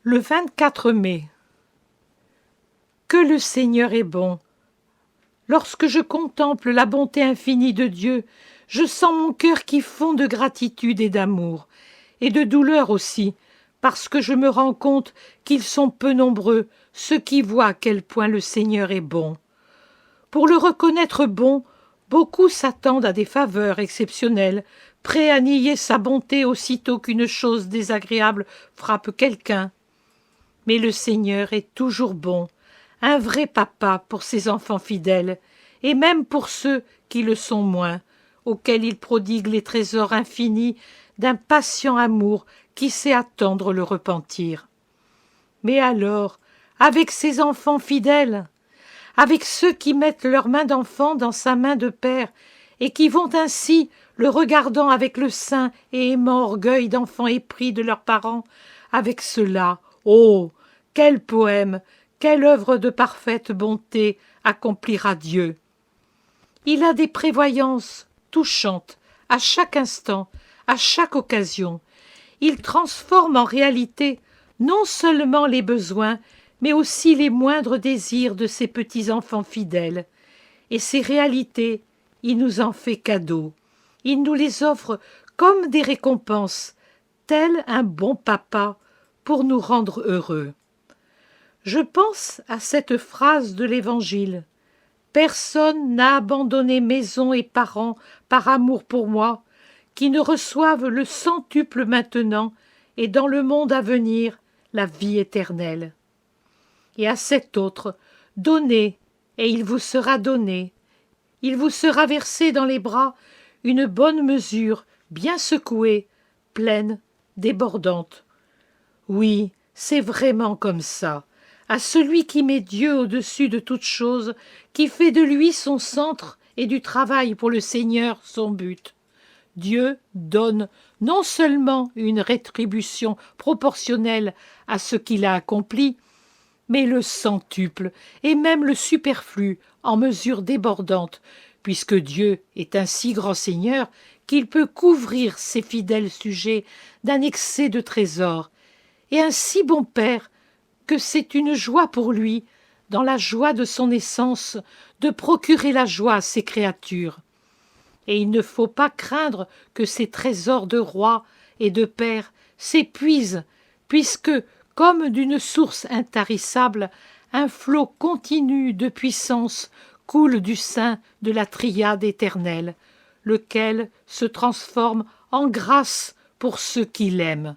Le 24 mai. Que le Seigneur est bon. Lorsque je contemple la bonté infinie de Dieu, je sens mon cœur qui fond de gratitude et d'amour, et de douleur aussi, parce que je me rends compte qu'ils sont peu nombreux, ceux qui voient à quel point le Seigneur est bon. Pour le reconnaître bon, beaucoup s'attendent à des faveurs exceptionnelles, prêts à nier sa bonté aussitôt qu'une chose désagréable frappe quelqu'un. Mais le Seigneur est toujours bon, un vrai papa pour ses enfants fidèles, et même pour ceux qui le sont moins, auxquels il prodigue les trésors infinis d'un patient amour qui sait attendre le repentir. Mais alors, avec ses enfants fidèles, avec ceux qui mettent leur main d'enfant dans sa main de père, et qui vont ainsi, le regardant avec le saint et aimant orgueil d'enfants épris de leurs parents, avec ceux-là, oh, quel poème, quelle œuvre de parfaite bonté accomplira Dieu. Il a des prévoyances touchantes à chaque instant, à chaque occasion. Il transforme en réalité non seulement les besoins, mais aussi les moindres désirs de ses petits-enfants fidèles. Et ces réalités, il nous en fait cadeau. Il nous les offre comme des récompenses, tel un bon papa, pour nous rendre heureux. Je pense à cette phrase de l'Évangile. Personne n'a abandonné maison et parents par amour pour moi, qui ne reçoivent le centuple maintenant et dans le monde à venir la vie éternelle. Et à cet autre, donnez, et il vous sera donné. Il vous sera versé dans les bras une bonne mesure, bien secouée, pleine, débordante. Oui, c'est vraiment comme ça. À celui qui met Dieu au-dessus de toute chose, qui fait de lui son centre et du travail pour le Seigneur son but. Dieu donne non seulement une rétribution proportionnelle à ce qu'il a accompli, mais le centuple et même le superflu en mesure débordante, puisque Dieu est un si grand Seigneur qu'il peut couvrir ses fidèles sujets d'un excès de trésors, et un si bon Père que c'est une joie pour lui, dans la joie de son essence, de procurer la joie à ses créatures. Et il ne faut pas craindre que ces trésors de roi et de père s'épuisent, puisque, comme d'une source intarissable, un flot continu de puissance coule du sein de la triade éternelle, lequel se transforme en grâce pour ceux qui l'aiment.